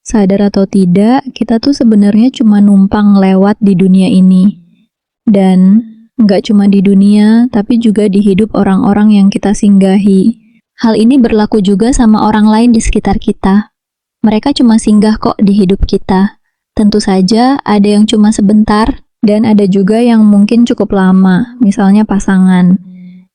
Sadar atau tidak, kita tuh sebenarnya cuma numpang lewat di dunia ini. Dan nggak cuma di dunia, tapi juga di hidup orang-orang yang kita singgahi. Hal ini berlaku juga sama orang lain di sekitar kita. Mereka cuma singgah kok di hidup kita. Tentu saja ada yang cuma sebentar, dan ada juga yang mungkin cukup lama, misalnya pasangan.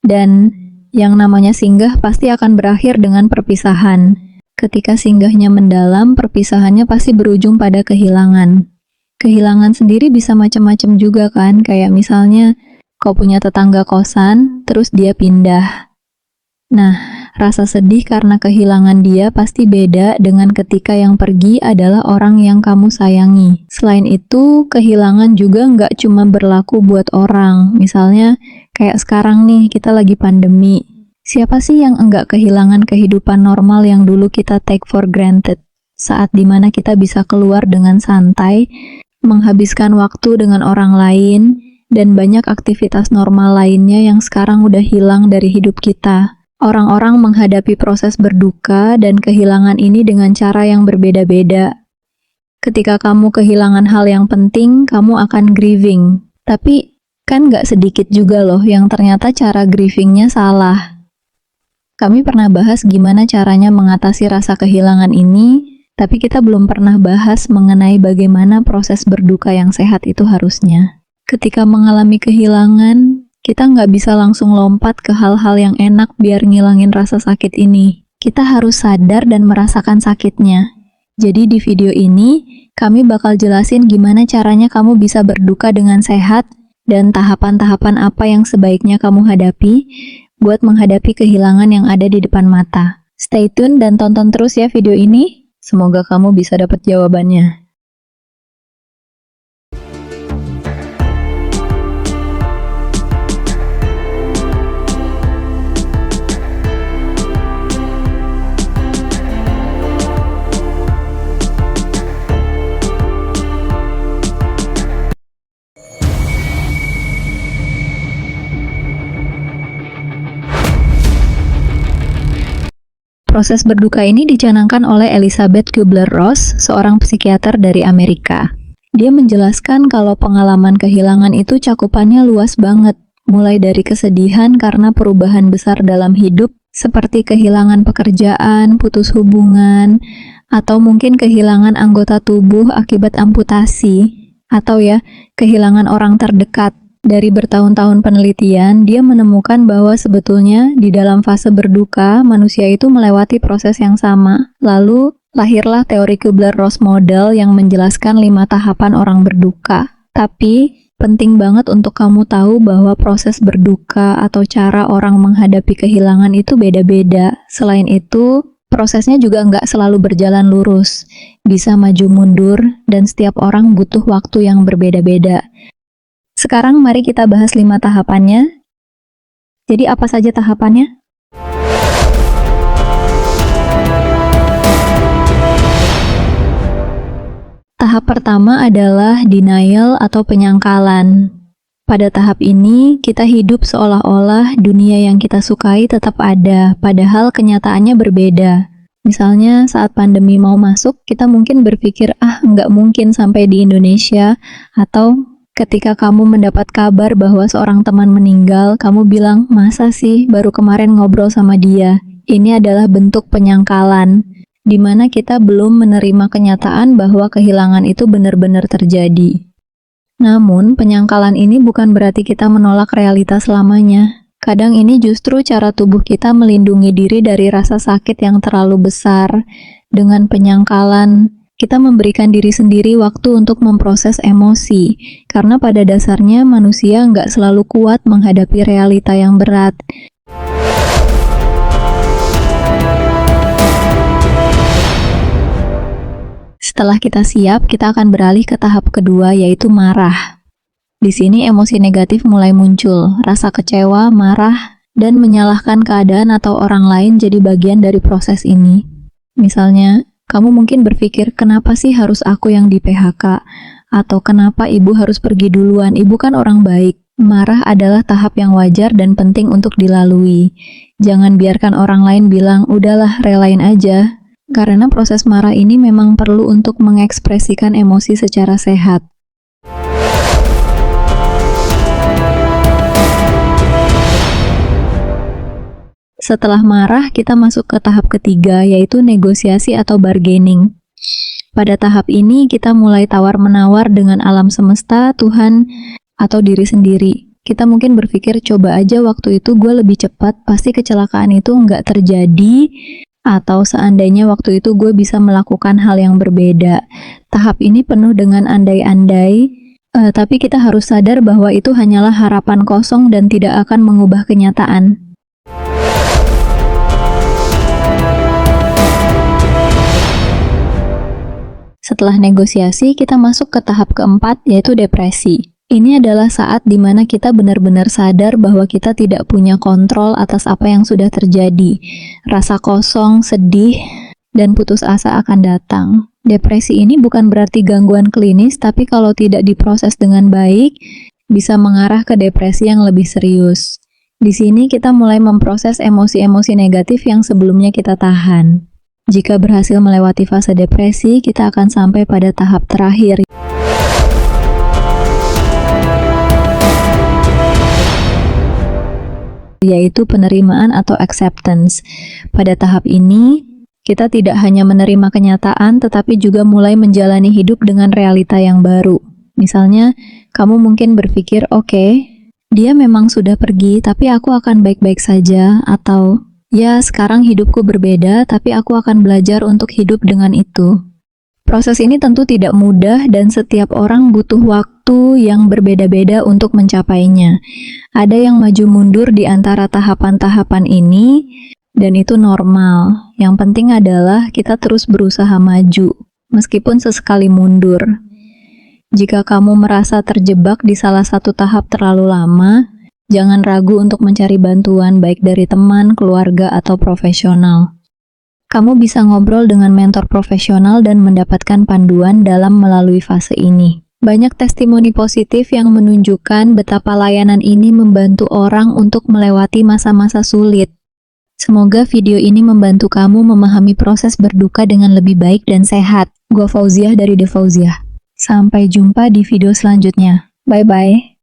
Dan yang namanya singgah pasti akan berakhir dengan perpisahan. Ketika singgahnya mendalam, perpisahannya pasti berujung pada kehilangan. Kehilangan sendiri bisa macam-macam juga kan, kayak misalnya kau punya tetangga kosan, terus dia pindah. Nah, rasa sedih karena kehilangan dia pasti beda dengan ketika yang pergi adalah orang yang kamu sayangi. Selain itu, kehilangan juga nggak cuma berlaku buat orang. Misalnya, kayak sekarang nih, kita lagi pandemi. Siapa sih yang enggak kehilangan kehidupan normal yang dulu kita take for granted? Saat dimana kita bisa keluar dengan santai, menghabiskan waktu dengan orang lain, dan banyak aktivitas normal lainnya yang sekarang udah hilang dari hidup kita. Orang-orang menghadapi proses berduka dan kehilangan ini dengan cara yang berbeda-beda. Ketika kamu kehilangan hal yang penting, kamu akan grieving. Tapi kan nggak sedikit juga loh yang ternyata cara grievingnya salah. Kami pernah bahas gimana caranya mengatasi rasa kehilangan ini, tapi kita belum pernah bahas mengenai bagaimana proses berduka yang sehat itu harusnya. Ketika mengalami kehilangan, kita nggak bisa langsung lompat ke hal-hal yang enak biar ngilangin rasa sakit ini. Kita harus sadar dan merasakan sakitnya. Jadi di video ini, kami bakal jelasin gimana caranya kamu bisa berduka dengan sehat dan tahapan-tahapan apa yang sebaiknya kamu hadapi buat menghadapi kehilangan yang ada di depan mata. Stay tune dan tonton terus ya video ini. Semoga kamu bisa dapat jawabannya. Proses berduka ini dicanangkan oleh Elizabeth Kubler-Ross, seorang psikiater dari Amerika. Dia menjelaskan kalau pengalaman kehilangan itu cakupannya luas banget, mulai dari kesedihan karena perubahan besar dalam hidup, seperti kehilangan pekerjaan, putus hubungan, atau mungkin kehilangan anggota tubuh akibat amputasi, atau kehilangan orang terdekat. Dari bertahun-tahun penelitian, dia menemukan bahwa sebetulnya di dalam fase berduka, manusia itu melewati proses yang sama. Lalu, lahirlah teori Kubler-Ross model yang menjelaskan 5 tahapan orang berduka. Tapi, penting banget untuk kamu tahu bahwa proses berduka atau cara orang menghadapi kehilangan itu beda-beda. Selain itu, prosesnya juga nggak selalu berjalan lurus. Bisa maju mundur, dan setiap orang butuh waktu yang berbeda-beda. Sekarang mari kita bahas 5 tahapannya. Jadi apa saja tahapannya? Tahap pertama adalah denial atau penyangkalan. Pada tahap ini, kita hidup seolah-olah dunia yang kita sukai tetap ada, padahal kenyataannya berbeda. Misalnya saat pandemi mau masuk, kita mungkin berpikir, nggak mungkin sampai di Indonesia, atau ketika kamu mendapat kabar bahwa seorang teman meninggal, kamu bilang, masa sih baru kemarin ngobrol sama dia? Ini adalah bentuk penyangkalan, di mana kita belum menerima kenyataan bahwa kehilangan itu benar-benar terjadi. Namun, penyangkalan ini bukan berarti kita menolak realitas selamanya. Kadang ini justru cara tubuh kita melindungi diri dari rasa sakit yang terlalu besar. Dengan penyangkalan, kita memberikan diri sendiri waktu untuk memproses emosi, karena pada dasarnya manusia nggak selalu kuat menghadapi realita yang berat. Setelah kita siap, kita akan beralih ke tahap kedua, yaitu marah. Di sini emosi negatif mulai muncul, rasa kecewa, marah, dan menyalahkan keadaan atau orang lain jadi bagian dari proses ini. Misalnya, kamu mungkin berpikir, kenapa sih harus aku yang di PHK? Atau kenapa ibu harus pergi duluan? Ibu kan orang baik. Marah adalah tahap yang wajar dan penting untuk dilalui. Jangan biarkan orang lain bilang, udahlah relain aja. Karena proses marah ini memang perlu untuk mengekspresikan emosi secara sehat. Setelah marah, kita masuk ke tahap ketiga, yaitu negosiasi atau bargaining. Pada tahap ini, kita mulai tawar-menawar dengan alam semesta, Tuhan, atau diri sendiri. Kita mungkin berpikir, coba aja waktu itu gue lebih cepat, pasti kecelakaan itu nggak terjadi, atau seandainya waktu itu gue bisa melakukan hal yang berbeda. Tahap ini penuh dengan andai-andai, tapi kita harus sadar bahwa itu hanyalah harapan kosong dan tidak akan mengubah kenyataan. Setelah negosiasi, kita masuk ke tahap keempat, yaitu depresi. Ini adalah saat di mana kita benar-benar sadar bahwa kita tidak punya kontrol atas apa yang sudah terjadi. Rasa kosong, sedih, dan putus asa akan datang. Depresi ini bukan berarti gangguan klinis, tapi kalau tidak diproses dengan baik, bisa mengarah ke depresi yang lebih serius. Di sini kita mulai memproses emosi-emosi negatif yang sebelumnya kita tahan. Jika berhasil melewati fase depresi, kita akan sampai pada tahap terakhir, yaitu penerimaan atau acceptance. Pada tahap ini, kita tidak hanya menerima kenyataan, tetapi juga mulai menjalani hidup dengan realita yang baru. Misalnya, kamu mungkin berpikir, oke, dia memang sudah pergi, tapi aku akan baik-baik saja, atau ya, sekarang hidupku berbeda, tapi aku akan belajar untuk hidup dengan itu. Proses ini tentu tidak mudah dan setiap orang butuh waktu yang berbeda-beda untuk mencapainya. Ada yang maju mundur di antara tahapan-tahapan ini, dan itu normal. Yang penting adalah kita terus berusaha maju, meskipun sesekali mundur. Jika kamu merasa terjebak di salah satu tahap terlalu lama, jangan ragu untuk mencari bantuan baik dari teman, keluarga, atau profesional. Kamu bisa ngobrol dengan mentor profesional dan mendapatkan panduan dalam melalui fase ini. Banyak testimoni positif yang menunjukkan betapa layanan ini membantu orang untuk melewati masa-masa sulit. Semoga video ini membantu kamu memahami proses berduka dengan lebih baik dan sehat. Gua Fauziah dari The Fauziah. Sampai jumpa di video selanjutnya. Bye-bye.